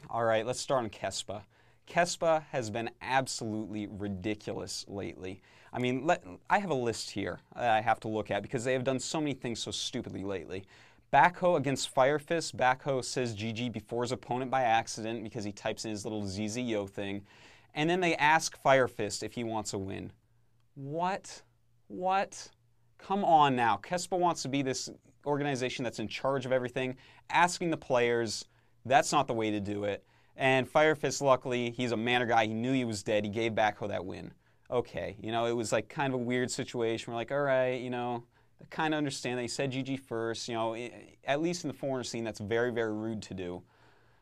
All right, let's start on Kespa. Kespa has been absolutely ridiculous lately. I mean, I have a list here that I have to look at because they have done so many things so stupidly lately. Backhoe against Firefist. Backhoe says GG before his opponent by accident because he types in his little ZZYO thing. And then they ask Firefist if he wants a win. What? What? Come on now. Kespa wants to be this organization that's in charge of everything, asking the players. That's not the way to do it. And Firefist, luckily, he's a manner guy. He knew he was dead. He gave Backhoe that win. Okay, it was like kind of a weird situation. We're like, all right, I kind of understand that he said GG first. At least in the foreigner scene, that's very, very rude to do.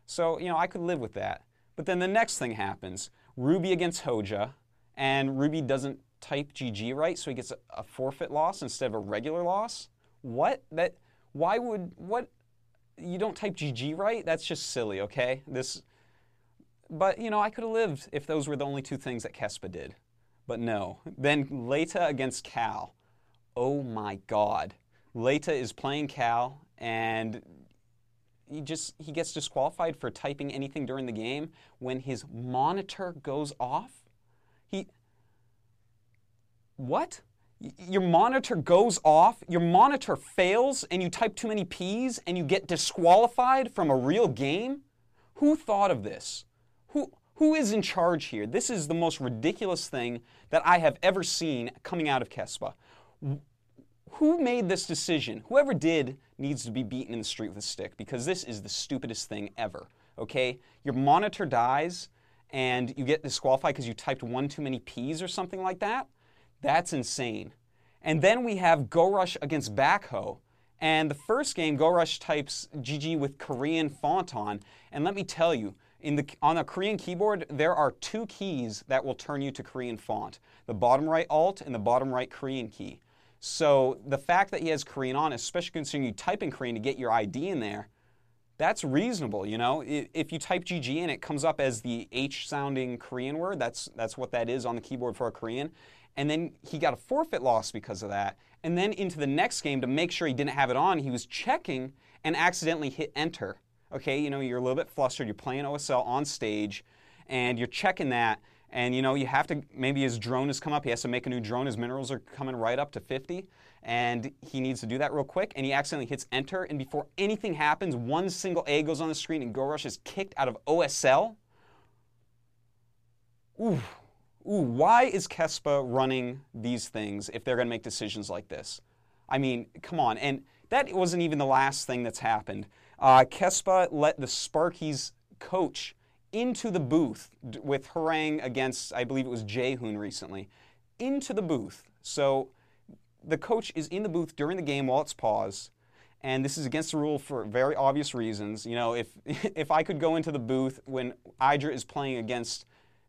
So, I could live with that. But then the next thing happens. Ruby against Hoja, and Ruby doesn't type GG right, so he gets a forfeit loss instead of a regular loss? What? You don't type GG right? That's just silly, okay? But, I could have lived if those were the only two things that Kespa did. But no. Then Leta against Cal. Oh my God. Leta is playing Cal, and he gets disqualified for typing anything during the game when his monitor goes off? What? Your monitor goes off, your monitor fails, and you type too many P's, and you get disqualified from a real game? Who thought of this? Who is in charge here? This is the most ridiculous thing that I have ever seen coming out of Kespa. Who made this decision? Whoever did needs to be beaten in the street with a stick, because this is the stupidest thing ever, okay? Your monitor dies, and you get disqualified because you typed one too many P's or something like that? That's insane. And then we have Go Rush against Backhoe. And the first game, Go Rush types GG with Korean font on. And let me tell you, on a Korean keyboard, there are two keys that will turn you to Korean font. The bottom right Alt and the bottom right Korean key. So the fact that he has Korean on, especially considering you type in Korean to get your ID in there, that's reasonable, If you type GG and it comes up as the H-sounding Korean word, that's what that is on the keyboard for a Korean. And then he got a forfeit loss because of that. And then into the next game, to make sure he didn't have it on, he was checking and accidentally hit enter. Okay, you're a little bit flustered. You're playing OSL on stage, and you're checking that. And, you have to, maybe his drone has come up. He has to make a new drone. His minerals are coming right up to 50. And he needs to do that real quick. And he accidentally hits enter. And before anything happens, one single A goes on the screen, and Go Rush is kicked out of OSL. Ooh, why is Kespa running these things if they're going to make decisions like this? I mean, come on. And that wasn't even the last thing that's happened. Kespa let the Sparkies coach into the booth with Harang against, I believe it was Jaehoon recently, into the booth. So the coach is in the booth during the game while it's paused, and this is against the rule for very obvious reasons. If I could go into the booth when Idra is playing against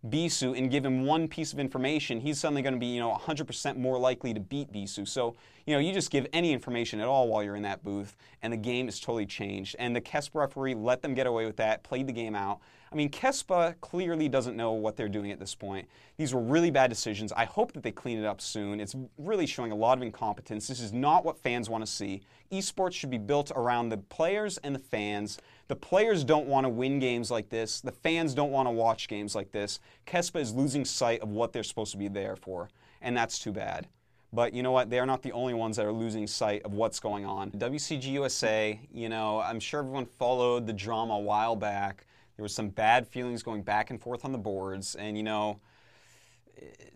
Bisu and give him one piece of information, he's suddenly going to be, 100% more likely to beat Bisu. So, you just give any information at all while you're in that booth, and the game is totally changed. And the Kespa referee let them get away with that, played the game out. I mean, Kespa clearly doesn't know what they're doing at this point. These were really bad decisions. I hope that they clean it up soon. It's really showing a lot of incompetence. This is not what fans want to see. Esports should be built around the players and the fans. The players don't want to win games like this. The fans don't want to watch games like this. Kespa is losing sight of what they're supposed to be there for, and that's too bad. But you know what? They are not the only ones that are losing sight of what's going on. WCG USA, I'm sure everyone followed the drama a while back. There was some bad feelings going back and forth on the boards, and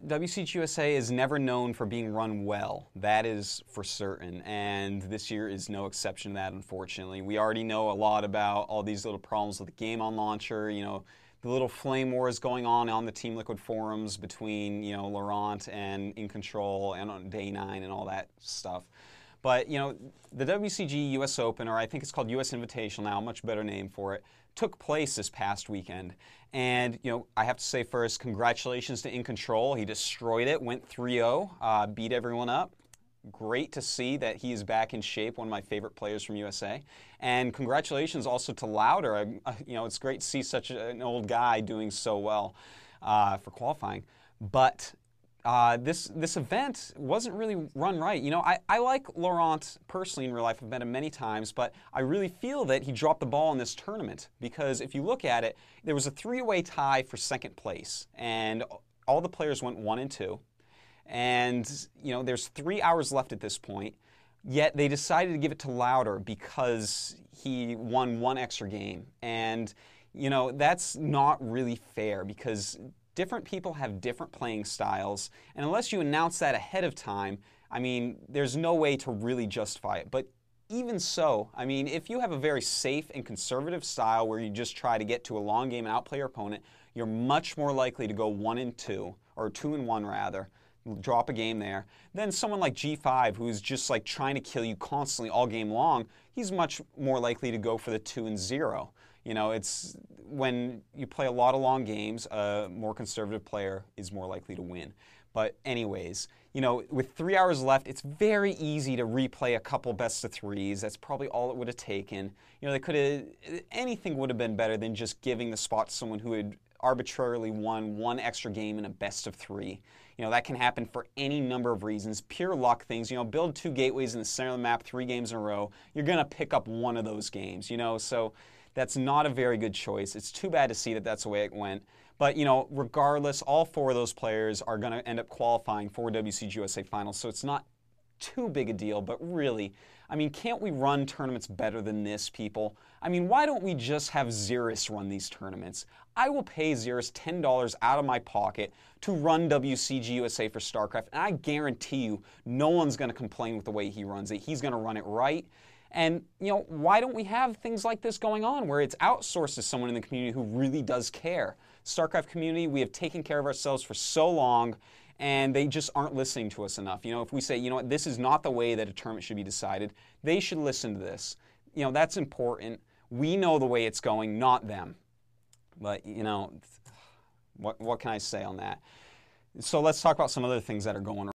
WCG USA is never known for being run well. That is for certain, and this year is no exception to that, unfortunately. We already know a lot about all these little problems with the game on launcher, the little flame wars going on the Team Liquid forums between, Laurent and In Control and on Day 9 and all that stuff. But, the WCG US Open, or I think it's called US Invitational now, a much better name for it, took place this past weekend. And, I have to say first, congratulations to In Control. He destroyed it, went 3-0, beat everyone up. Great to see that he is back in shape, one of my favorite players from USA. And congratulations also to Louder. It's great to see such an old guy doing so well for qualifying. But this event wasn't really run right. You know, I like Laurent personally in real life. I've met him many times, but I really feel that he dropped the ball in this tournament because if you look at it, there was a three-way tie for second place, and all the players went 1 and 2. And, you know, there's 3 hours left at this point, yet they decided to give it to Lauder because he won 1 extra game. And, you know, that's not really fair because different people have different playing styles, and unless you announce that ahead of time, I mean, there's no way to really justify it. But even so, I mean, if you have a very safe and conservative style where you just try to get to a long game and outplay your opponent, you're much more likely to go 1 and 2, or 2 and 1 rather, drop a game there, than someone like G5 who's just like trying to kill you constantly all game long. He's much more likely to go for the 2 and 0. You know, it's when you play a lot of long games, a more conservative player is more likely to win. But anyways, you know, with 3 hours left, it's very easy to replay a couple best of threes. That's probably all it would have taken. You know, they could have, anything would have been better than just giving the spot to someone who had arbitrarily won 1 extra game in a best of 3. You know, that can happen for any number of reasons, pure luck things. You know, build 2 gateways in the center of the map 3 games in a row. You're going to pick up one of those games, you know, so that's not a very good choice. It's too bad to see that that's the way it went. But, you know, regardless, all 4 of those players are going to end up qualifying for WCG USA Finals, so it's not too big a deal. But really, I mean, can't we run tournaments better than this, people? I mean, why don't we just have Xeris run these tournaments? I will pay Xeris $10 out of my pocket to run WCG USA for StarCraft, and I guarantee you no one's going to complain with the way he runs it. He's going to run it right. And, you know, why don't we have things like this going on where it's outsourced to someone in the community who really does care? StarCraft community, we have taken care of ourselves for so long, and they just aren't listening to us enough. You know, if we say, you know what, this is not the way that a tournament should be decided, they should listen to this. You know, that's important. We know the way it's going, not them. But, you know, what can I say on that? So let's talk about some other things that are going on.